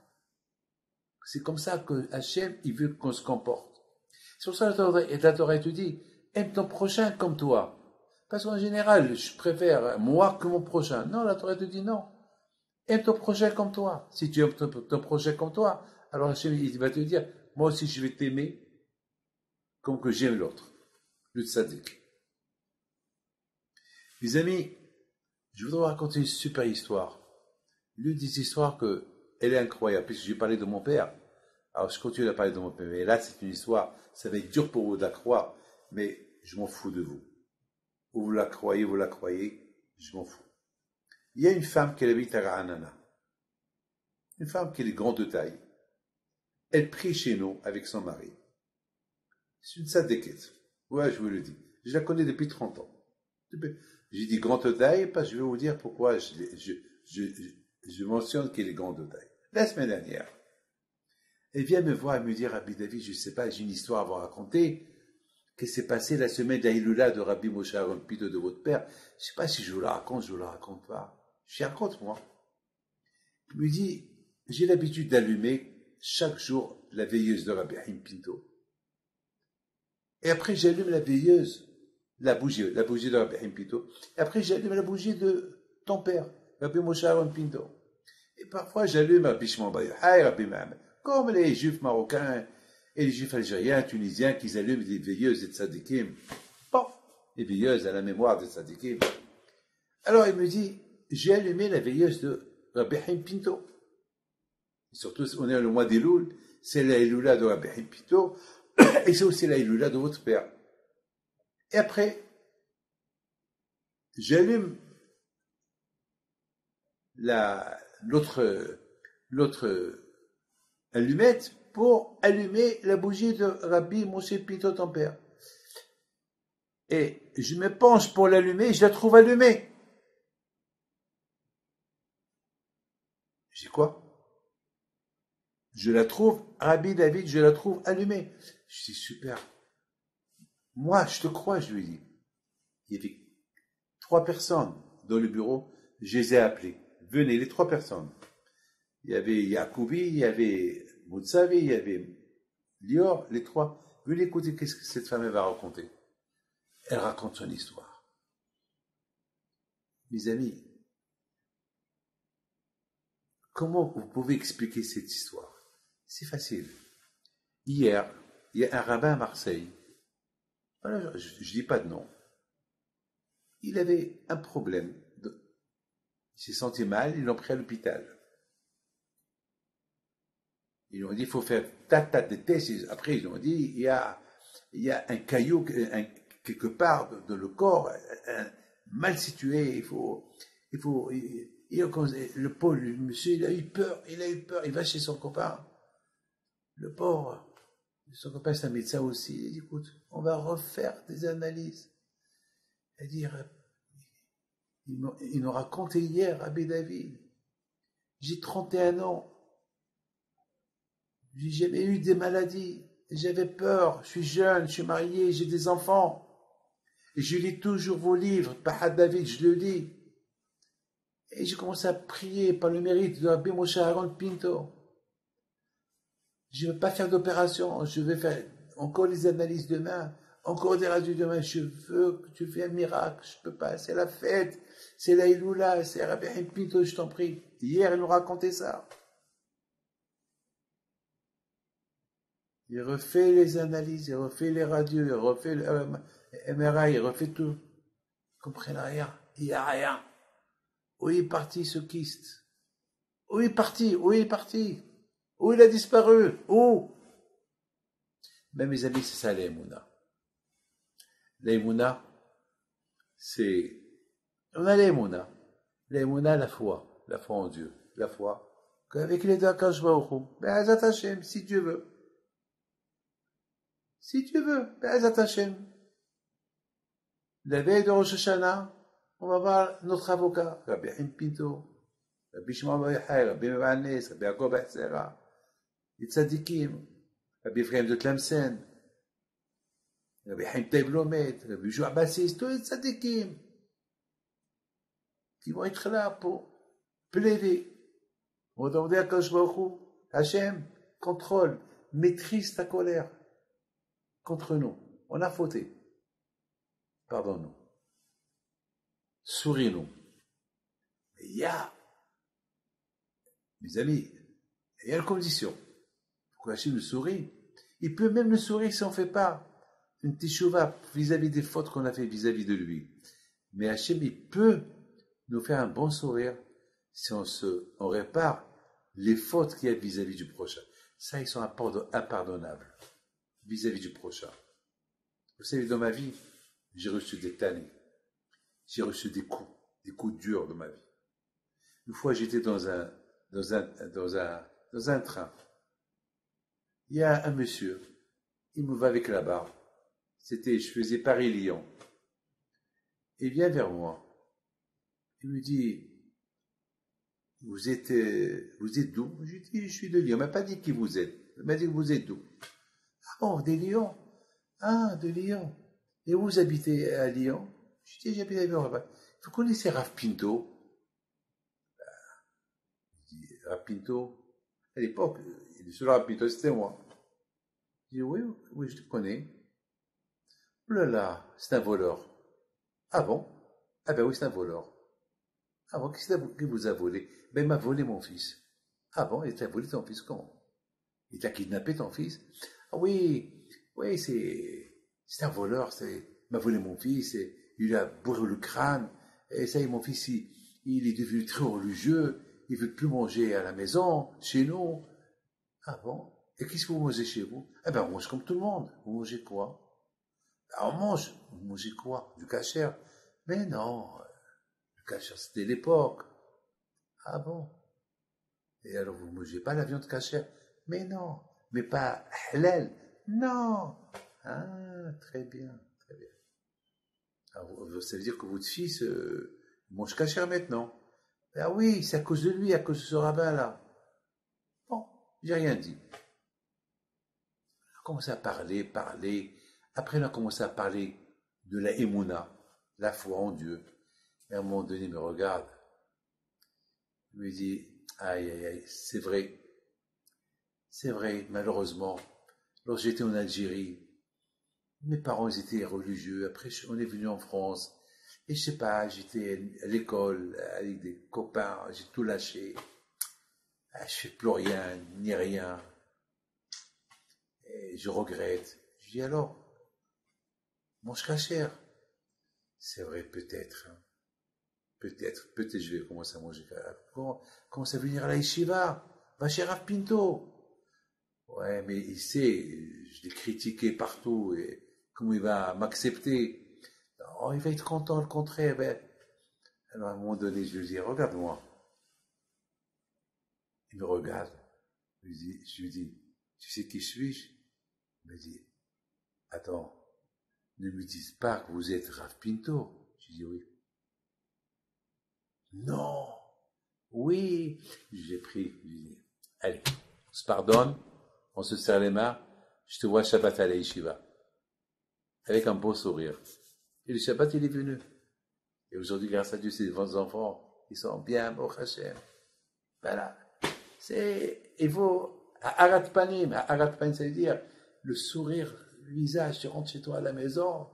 C'est comme ça que Hachem, il veut qu'on se comporte. C'est pour ça que la Torah te dit, aime ton prochain comme toi. Parce qu'en général, je préfère moi que mon prochain. Non, la Torah te dit non. Aime ton prochain comme toi. Si tu aimes ton prochain comme toi, alors Hachem, il va te dire, moi aussi je vais t'aimer comme que j'aime l'autre, le tzaddik. Mes amis, je voudrais vous raconter une super histoire. L'une des histoires elle est incroyable, puisque j'ai parlé de mon père. Alors je continue à parler de mon père, mais là c'est une histoire, ça va être dur pour vous de la croire, mais je m'en fous de vous. Ou vous la croyez, je m'en fous. Il y a une femme qui habite à Ra'anana. Une femme qui est grande de taille. Elle prie chez nous avec son mari. C'est une tzaddiket. Ouais, je vous le dis. Je la connais depuis 30 ans. J'ai dit grande de taille parce que je vais vous dire pourquoi je mentionne qu'elle est grande de taille. La semaine dernière, elle vient me voir et me dire, Rabbi David, je ne sais pas, j'ai une histoire à vous raconter. Qu'est-ce qui s'est passé la semaine d'Aïloula de Rabbi Moshe Aaron Pito de votre père? Je ne sais pas si je vous la raconte, je ne vous la raconte pas. Je la raconte, moi. Il me dit, j'ai l'habitude d'allumer chaque jour la veilleuse de Rabbi Haim Pinto. Et après, j'allume la veilleuse, la bougie de Rabbi Haim Pinto. Et après, j'allume la bougie de ton père, Rabbi Moshe Aaron Pinto. Et parfois, j'allume Rabbi Shimon Bar Yochai, Rabbi Mohamed, comme les juifs marocains et les juifs algériens, tunisiens, qui allument les veilleuses des tzadikim. Bon, les veilleuses à la mémoire des tzadikim. Alors, il me dit, j'ai allumé la veilleuse de Rabbi Haim Pinto. Et surtout, on est le mois d'Elul, c'est la Eloula de Rabbi Haim Pinto, et c'est aussi la Eloula de votre père. Et après, j'allume l'autre allumette pour allumer la bougie de Rabbi Moshe Pinto, ton père. Et je me penche pour l'allumer, je la trouve allumée. Je dis quoi? Je la trouve, Rabbi David, je la trouve allumée. Je dis super. Moi, je te crois, je lui dis. Il y avait 3 personnes dans le bureau, je les ai appelées. Venez, les 3 personnes. Il y avait Yacoubi, il y avait Moutsavi, il y avait Lior, les 3. Venez écouter qu'est-ce que cette femme va raconter. Elle raconte son histoire. Mes amis, comment vous pouvez expliquer cette histoire? C'est facile. Hier, il y a un rabbin à Marseille. Voilà, je ne dis pas de nom. Il avait un problème. Il s'est senti mal, ils l'ont pris à l'hôpital. Ils lui ont dit, il faut faire tas de tests. Après, ils ont dit, il y a un caillou quelque part dans le corps, mal situé. Le pauvre, le monsieur, il a eu peur. Il va chez son copain. Le pauvre, son copain, c'est un médecin aussi. Il dit, écoute, on va refaire des analyses. C'est-à-dire, il nous racontait hier, Rabbi David, j'ai 31 ans. J'ai jamais eu des maladies. J'avais peur. Je suis jeune, je suis marié, j'ai des enfants. Et je lis toujours vos livres. Pahad David, je le lis. Et j'ai commencé à prier par le mérite de Rabbi Moshe Aaron Pinto. Je ne veux pas faire d'opération. Je vais faire encore les analyses demain. Encore des radios demain. Je veux que tu fasses un miracle. Je ne peux pas. C'est la fête. C'est la Iloula. C'est Rabbi Haim Pinto, je t'en prie. Hier, il nous racontait ça. Il refait les analyses, il refait les radios, il refait le MRI, il refait tout. Vous comprenez rien? Il n'y a rien. Où est parti ce kyste? Où est parti? Où est parti? Où il a disparu? Où? Mais mes amis, c'est ça l'Emouna. L'Emouna, c'est... On a l'Emouna. L'Emouna, la foi en Dieu. La foi. Qu'avec les deux Akash Baruch Hu. Ben, Azat Hashem, si Dieu veut. Si tu veux, Be'ezat Hashem. La veille de Rosh Hashanah, on va voir notre avocat, Rabbi Haim Pinto, Rabbi Shimon Bar Yochai, Rabbi Mevanes, Rabbi Yaakov Betzera, les tzadikim, Rabbi Ephraim de Tlemcen, Rabbi Haim Taib Lomet, Rabbi Joua Bassis, tous les tzadikim qui vont être là pour plaider. On va demander à Kadosh Baruch Hu, Hashem, contrôle, maîtrise ta colère. Contre nous, on a fauté. Pardonne-nous. Souris-nous. Il y a, mes amis, il y a une condition. Pourquoi Hachem nous sourit? Il peut même nous sourire si on ne fait pas une teshuva vis-à-vis des fautes qu'on a fait vis-à-vis de lui. Mais Hachem, il peut nous faire un bon sourire si on répare les fautes qu'il y a vis-à-vis du prochain. Ça, ils sont impardonnables vis-à-vis du prochain. Vous savez, dans ma vie, j'ai reçu des tannées. J'ai reçu des coups durs dans ma vie. Une fois, j'étais dans un train. Il y a un monsieur, il me va avec la barbe. Je faisais Paris-Lyon. Il vient vers moi. Il me dit, vous êtes d'où? Je lui dis, je suis de Lyon. Il m'a pas dit qui vous êtes. Il m'a dit que vous êtes d'où? Ah bon, de Lyon? Ah, de Lyon. Et où vous habitez à Lyon? Je dis, j'habite à Lyon. Vous connaissez Rav Pinto? Je dis, Rav Pinto? À l'époque, il est sur Rav Pinto, c'était moi. Je dis, oui, je le connais. Oh là là, c'est un voleur. Ah bon? Ah ben oui, c'est un voleur. Ah bon, qu'est-ce qu'il vous a volé? Ben, il m'a volé mon fils. Ah bon, il t'a volé ton fils comment? Il t'a kidnappé ton fils? Ah oui, c'est un voleur, il m'a volé mon fils, il a bourré le crâne, et ça y est, mon fils, il est devenu très religieux, il veut plus manger à la maison, chez nous. Ah bon? Et qu'est-ce que vous mangez chez vous? Eh ben, on mange comme tout le monde. Vous mangez quoi? Ah, vous mangez quoi? Du kasher? Mais non, le kasher, c'était l'époque. Ah bon? Et alors, vous ne mangez pas la viande kasher? Mais non. Mais pas halal? Non. Ah, très bien, très bien. Alors, ça veut dire que votre fils mange kasher maintenant? Ah oui, c'est à cause de lui, à cause de ce rabbin-là. Bon, j'ai rien dit. On a commencé à parler. Après, on a commencé à parler de la émouna, la foi en Dieu. Et à un moment donné, il me regarde. Il me dit, aïe, aïe, aïe, c'est vrai, malheureusement. Lorsque j'étais en Algérie, mes parents ils étaient religieux. Après, on est venu en France. Et je sais pas, j'étais à l'école avec des copains, j'ai tout lâché. Je fais plus rien, ni rien. Et je regrette. Je dis alors, mange kasher. C'est vrai, peut-être. Hein. Peut-être je vais commencer à manger. Commence à venir à la yeshiva. Va chez Rav Pinto. Ouais, mais il sait, je l'ai critiqué partout. Et comment il va m'accepter? Oh, il va être content, le contraire. Ben. Alors à un moment donné, je lui dis, regarde-moi. Il me regarde. Je lui dis, tu sais qui suis-je? Il me dit, attends, ne me dites pas que vous êtes Rav Pinto. Je dis oui. Non, oui. J'ai pris, je lui dis, allez, on se pardonne, on se serre les mains, je te vois Shabbat à la yeshiva. Avec un beau sourire. Et le Shabbat, il est venu. Et aujourd'hui, grâce à Dieu, ces enfants, ils sont bien, au Hashem. Voilà. Il faut, Arat Panim, ça veut dire, le sourire, le visage, tu rentres chez toi à la maison,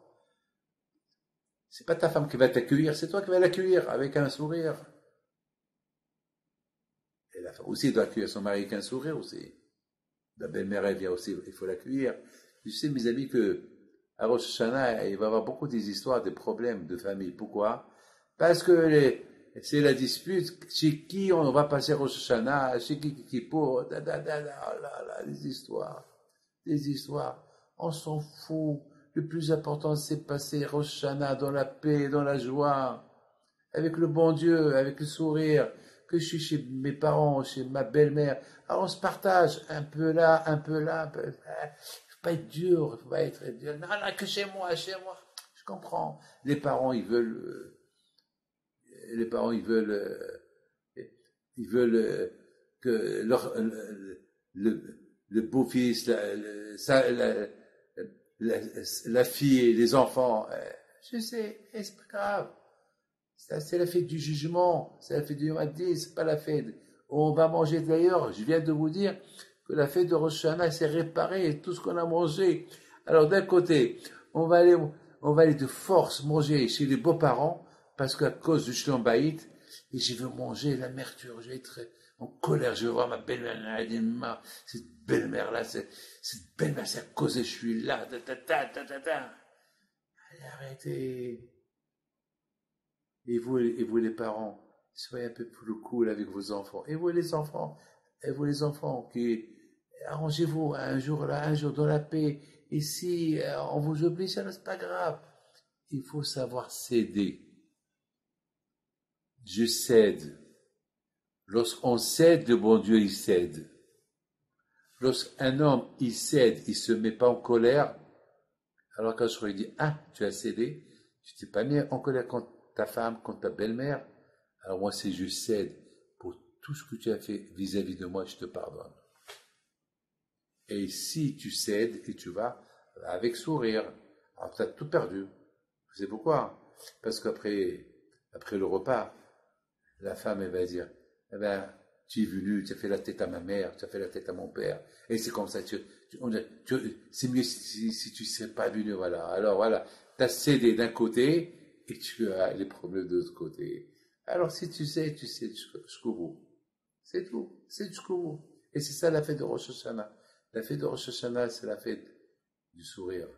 c'est pas ta femme qui va t'accueillir, c'est toi qui vas l'accueillir avec un sourire. Et la femme aussi doit accueillir son mari avec un sourire aussi. La belle-mère, elle vient aussi, il faut l'accueillir. Je sais, mes amis, que à Rosh Hashanah, il va y avoir beaucoup des histoires, des problèmes de famille. Pourquoi? Parce que c'est la dispute, chez qui on va passer Rosh Hashanah, chez qui pour, oh là là, des histoires. On s'en fout. Le plus important, c'est de passer Rosh Hashanah dans la paix, dans la joie, avec le bon Dieu, avec le sourire, que je suis chez mes parents, chez ma belle-mère. Alors on se partage, un peu là, il faut pas être dur, il faut pas être dur. Non, que chez moi. Je comprends. Les parents, ils veulent que le beau-fils, la fille et les enfants, je sais, c'est pas grave. Ça, c'est la fête du jugement, c'est la fête du Yom Hadin, c'est pas la fête. On va manger d'ailleurs, je viens de vous dire que la fête de Rosh Hashanah s'est réparée, tout ce qu'on a mangé. Alors d'un côté, on va aller de force manger chez les beaux-parents, parce qu'à cause du Shlom Bayit, et je veux manger l'amertume, en colère, je veux voir ma belle-mère, cette belle-mère-là, cette belle-mère, c'est à cause que je suis là, Allez, arrêtez. Et vous les parents, soyez un peu plus cool avec vos enfants. Et vous les enfants, qui arrangez-vous un jour là, un jour dans la paix. Et si on vous oblige, ça c'est pas grave. Il faut savoir céder. Je cède. Lorsqu'on cède, le bon Dieu, il cède. Lorsqu'un homme, il cède, il se met pas en colère, alors quand je lui dis, ah, tu as cédé, tu t'es pas mis en colère contre ta femme, contre ta belle-mère, alors moi, c'est je cède pour tout ce que tu as fait vis-à-vis de moi, je te pardonne. Et si tu cèdes et tu vas avec sourire, alors tu as tout perdu. Vous savez pourquoi? Parce qu'après le repas, la femme, elle va dire, eh ben, tu es venu, tu as fait la tête à ma mère, tu as fait la tête à mon père, et c'est comme ça, c'est mieux si tu ne serais pas venu, voilà. Alors voilà, tu as cédé d'un côté, et tu as les problèmes de l'autre côté. Alors si tu sais jusqu'au bout. C'est tout, c'est jusqu'au bout. Et c'est ça la fête de Rosh Hashanah. La fête de Rosh Hashanah, c'est la fête du sourire.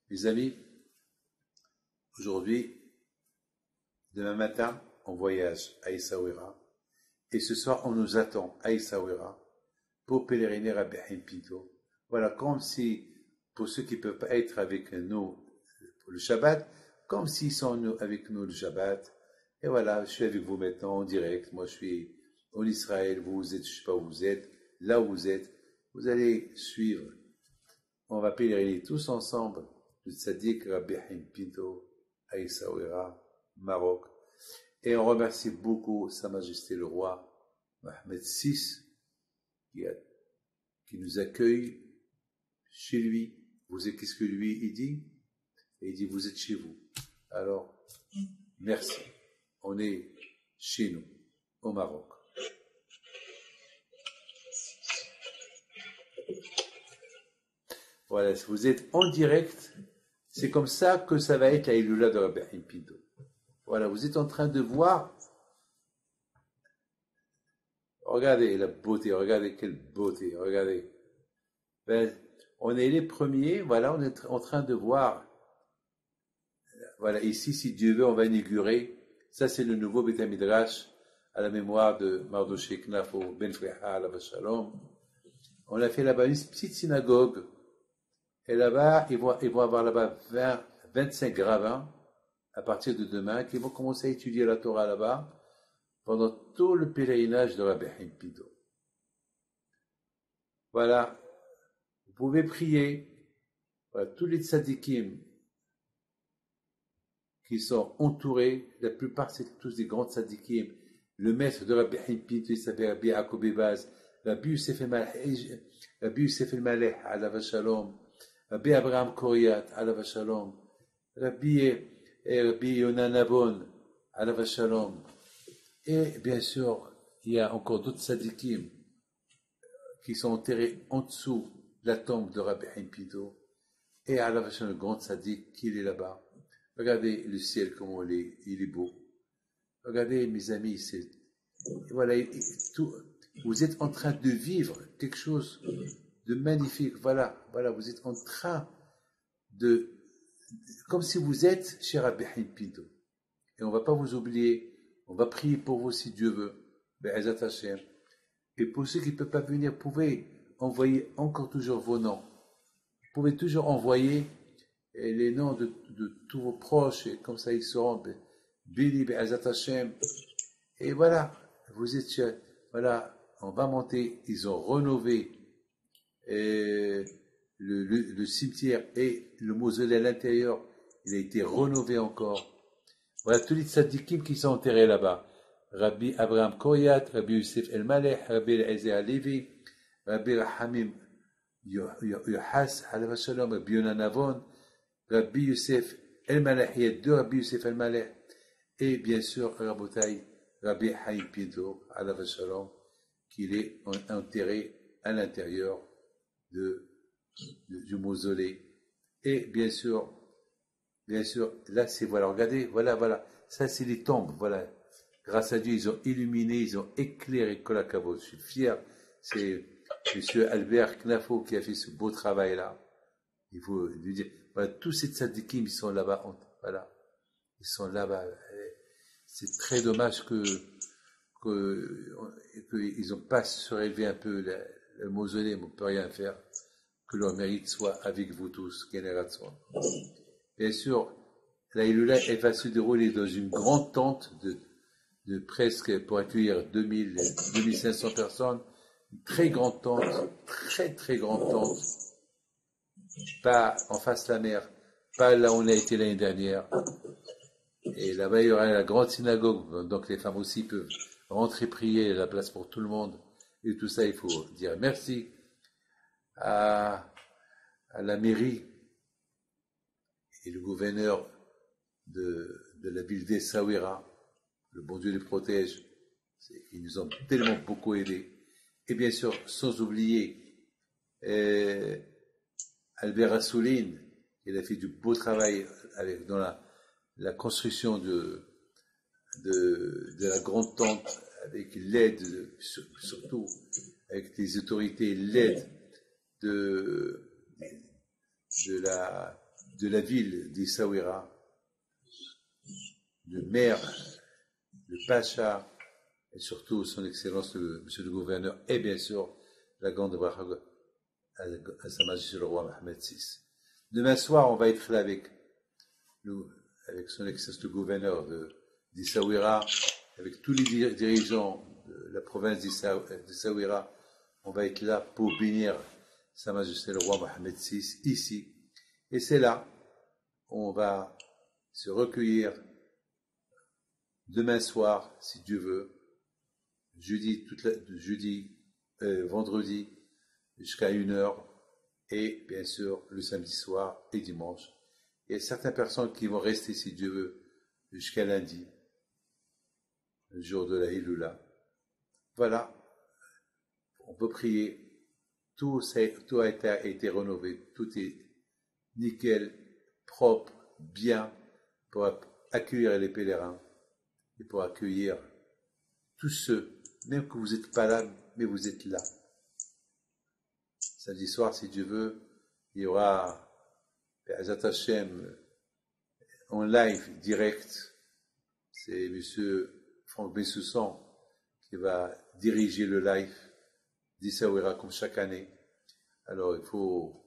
Les amis, aujourd'hui, demain matin, on voyage à Essaouira. Et ce soir, on nous attend à Essaouira pour pèleriner à Berhin Pinto. Voilà, comme si, pour ceux qui ne peuvent pas être avec nous pour le Shabbat, comme s'ils sont avec nous le Shabbat. Et voilà, je suis avec vous maintenant en direct. Moi, je suis en Israël. Vous êtes, je ne sais pas où vous êtes. Là où vous êtes, vous allez suivre. On va pèleriner tous ensemble le Tzaddik Rabbi Haim Pinto à Essaouira, Maroc. Et on remercie beaucoup Sa Majesté le Roi Mohammed VI qui nous accueille chez lui. Vous savez qu'est-ce que lui il dit? Il dit vous êtes chez vous. Alors, merci. On est chez nous, au Maroc. Voilà, si vous êtes en direct, c'est comme ça que ça va être la Iloula de Rabbi Haim Pinto. Voilà, vous êtes en train de voir. Regardez la beauté, regardez quelle beauté, regardez. Ben, on est les premiers, voilà, on est en train de voir. Voilà, ici, si Dieu veut, on va inaugurer. Ça, c'est le nouveau Beth Midrash à la mémoire de Mardoché Knafo Ben Freha Alav Shalom. On a fait là-bas une petite synagogue. Et là-bas, ils vont avoir là-bas 25 gravins à partir de demain qui vont commencer à étudier la Torah là-bas pendant tout le pèlerinage de Rabbi Haim Pinto. Voilà, vous pouvez prier. Voilà, tous les tzadikim qui sont entourés, la plupart c'est tous des grands tzadikim. Le maître de Rabbi Haim Pinto, il s'appelle Rabbi Yaakov Baz, Rabbi Yosef El Maleh, Alav Shalom, Rabbi Abraham Koriat, Alav Shalom, Rabbi Yonah Nabon, Alav Shalom. Et bien sûr, il y a encore d'autres tzadikim qui sont enterrés en dessous de la tombe de Rabbi Haim Pinto. Et Alav Shalom, le grand tzadik, qui est là-bas. Regardez le ciel, comment il est beau. Regardez, mes amis, voilà, vous êtes en train de vivre quelque chose de magnifique. Voilà, vous êtes en train comme si vous êtes chez Rabbi Haim Pinto. Et on ne va pas vous oublier. On va prier pour vous si Dieu veut. Be'ezat Hashem. Et pour ceux qui ne peuvent pas venir, vous pouvez envoyer encore toujours vos noms. Vous pouvez toujours envoyer les noms de tous vos proches, et comme ça ils seront bénis, Be'ezat Hashem. Et voilà, vous êtes, voilà, on va monter. Ils ont rénové le cimetière et le mausolée à l'intérieur. Il a été rénové encore. Voilà tous les tzadikim qui sont enterrés là-bas. Rabbi Abraham Koyat, Rabbi Yosef El Maleh, Rabbi Eliezer Alevi, Rabbi Rahamim Yohas, Alav Shalom, Rabbi Yonah Navon, Rabbi Yosef El Maleh, il y a deux Rabbi Yosef El Maleh, et bien sûr, Rabotai, Rabbi Haim Pinto, Alav Shalom, qu'il est enterré à l'intérieur du mausolée. Et bien sûr, là c'est, voilà, regardez, voilà, ça c'est les tombes, voilà. Grâce à Dieu, ils ont illuminé, ils ont éclairé Kolakavod. Je suis fier. C'est monsieur Albert Knafo qui a fait ce beau travail-là. Il faut lui dire, voilà, tous ces tzadikim, ils sont là-bas. Voilà. Ils sont là-bas. C'est très dommage qu'ils n'ont pas surélevé un peu le mausolée, on ne peut rien faire. Que leur mérite soit avec vous tous, génération. Bien sûr, la Iloula, elle va se dérouler dans une grande tente de presque, pour accueillir 2500 personnes, une très grande tente, très grande tente, pas en face de la mer, pas là où on a été l'année dernière. Et là-bas, il y aura la grande synagogue, donc les femmes aussi peuvent rentrer prier, la place pour tout le monde. Et tout ça, il faut dire merci à la mairie et le gouverneur de la ville d'Essaouira. Le bon Dieu les protège. Ils nous ont tellement beaucoup aidés. Et bien sûr, sans oublier Albert Assouline, il a fait du beau travail dans la construction de la grande tente, avec l'aide, surtout avec les autorités, l'aide de la ville d'Essaouira, le maire, le pacha, et surtout son excellence, monsieur le gouverneur, et bien sûr, la grande bracha à Sa Majesté le roi Mohamed VI. Demain soir, on va être là avec son excellence le gouverneur d'Essaouira, avec tous les dirigeants de la province d'Essaouira. On va être là pour bénir Sa Majesté le roi Mohamed VI ici. Et c'est là où on va se recueillir demain soir, si Dieu veut, vendredi jusqu'à 1h, et bien sûr le samedi soir et dimanche. Il y a certaines personnes qui vont rester, si Dieu veut, jusqu'à lundi, le jour de la Hiloula. Voilà, on peut prier. Tout a été rénové, tout est nickel, propre, bien, pour accueillir les pèlerins et pour accueillir tous ceux, même que vous n'êtes pas là, mais vous êtes là. Samedi soir, si Dieu veut, il y aura Azat Hashem en live direct. C'est monsieur Franck Bessoussan qui va diriger le live d'Essaouira comme chaque année. Alors il faut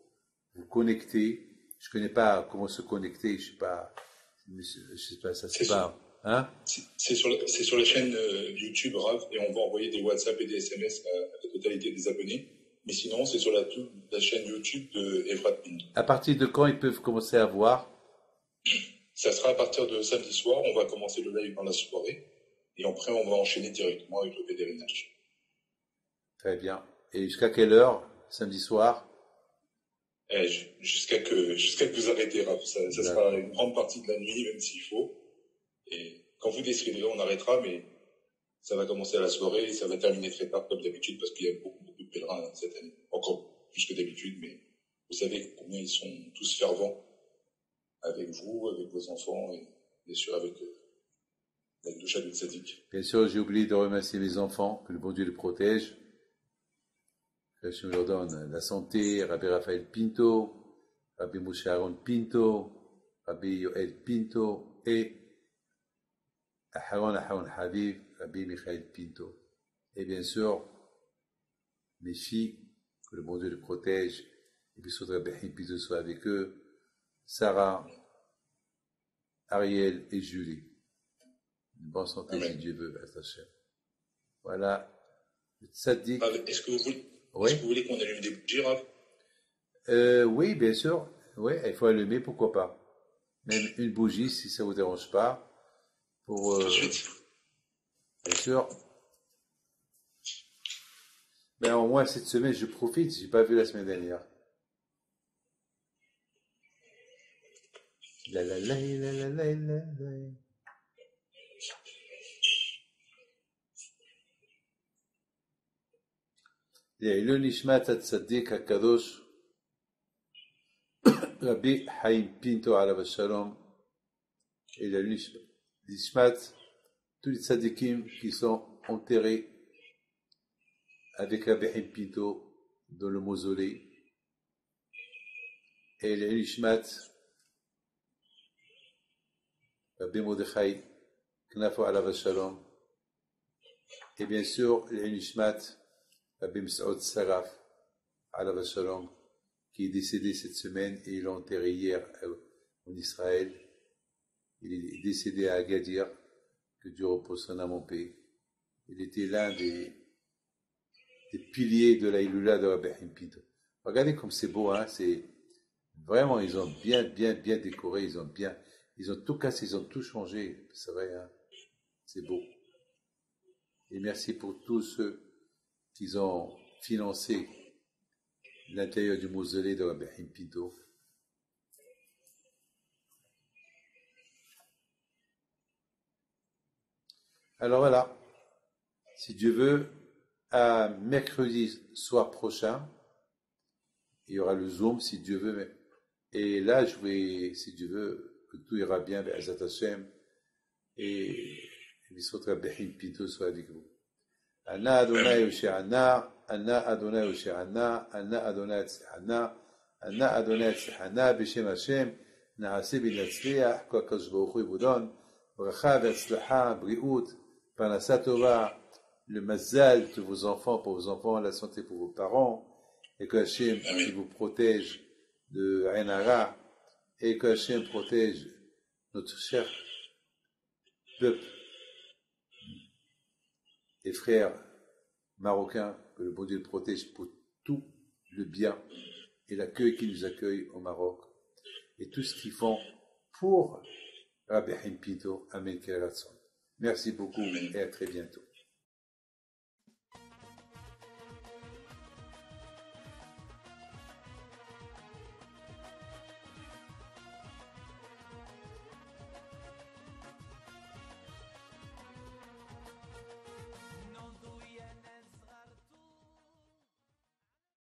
vous connecter. Je ne connais pas comment se connecter, je sais pas, ça c'est pas. Hein? C'est sur la chaîne YouTube Rav, et on va envoyer des WhatsApp et des SMS à la totalité des abonnés. Mais sinon, c'est sur la chaîne YouTube de Evrat Pinto. À partir de quand ils peuvent commencer à voir? Ça sera à partir de samedi soir. On va commencer le live dans la soirée. Et après, on va enchaîner directement avec le pèlerinage. Très bien. Et jusqu'à quelle heure, samedi soir? Jusqu'à que vous arrêtez, Rav. Ça sera une grande partie de la nuit, même s'il faut. Et quand vous déciderez, on arrêtera, mais ça va commencer à la soirée et ça va terminer très tard, comme d'habitude, parce qu'il y a beaucoup de pèlerins cette année. Encore plus que d'habitude, mais vous savez combien ils sont tous fervents avec vous, avec vos enfants, et bien sûr avec la doucha de Tzadik. Bien sûr, j'ai oublié de remercier mes enfants, que le bon Dieu les protège. Que je leur donne la santé, Rabbi Raphaël Pinto, Rabbi Moshe Aaron Pinto, Rabbi Yoel Pinto, et Aharon Habib, Rabbi Michael Pinto. Et bien sûr, mes filles, que le bon Dieu les protège, et puis surtout Rabbi Pinto soit avec eux, Sarah, Ariel et Julie. Une bonne santé, si Dieu veut, Hashem. Voilà. Le tzaddik. Est-ce que vous voulez qu'on allume des bougies, Rav? Oui, bien sûr. Oui, il faut allumer, pourquoi pas. Même une bougie, si ça vous dérange pas. Pour, tout de suite. Bien sûr. Ben, au moins, cette semaine, je profite. J'ai pas vu la semaine dernière. La la la la la la la la. לעילוי נשמת הצדיק הקדוש רבי חיים פינטו עליו השלום, לעילוי נשמת tous les tzadikim qui sont enterrés avec Rabbi Haim Pinto dans le mausolée, et les Nishmat, Rabbi Mordechai Knafo Alav Shalom, et bien sûr les Nishmat, Rabbi Msaoud Saraf Alav Shalom, qui est décédé cette semaine et il l'a enterré hier en Israël. Il est décédé à Agadir, que Dieu repose son âme en paix. Il était l'un des piliers de la Iloula de Rabbi Haim Pinto. Regardez comme c'est beau, hein, c'est vraiment, ils ont bien décoré, ils ont tout cassé, ils ont tout changé, c'est vrai, hein, c'est beau. Et merci pour tous ceux qui ont financé l'intérieur du mausolée de Rabbi Haim Pinto. Alors voilà, si Dieu veut, à mercredi soir prochain, il y aura le Zoom, si Dieu veut. Et là, je vais, si Dieu veut, que tout ira bien, Be'ezat Hashem, et Bisot Rabbi Haim Pinto soit avec vous. Anna Adonai Oshe'ana, Anna Adonai Oshe'ana, Anna Adonai Tzihana, Anna Adonai Tzihana, B'Shem Hashem, Na'aseh B'Natzliach, Kwa Kadosh Baruch Hu Yibudon, Bracha V'Atzlacha, Bri'ut, Parnassa Tova, le mazal de vos enfants pour vos enfants, la santé pour vos parents, et que Hachem vous protège de Ain Hara, et que Hachem protège notre cher peuple et frères marocains, que le bon Dieu le protège pour tout le bien et l'accueil qui nous accueille au Maroc, et tout ce qu'ils font pour Rabbi Haim Pinto. Amen. Merci beaucoup et à très bientôt.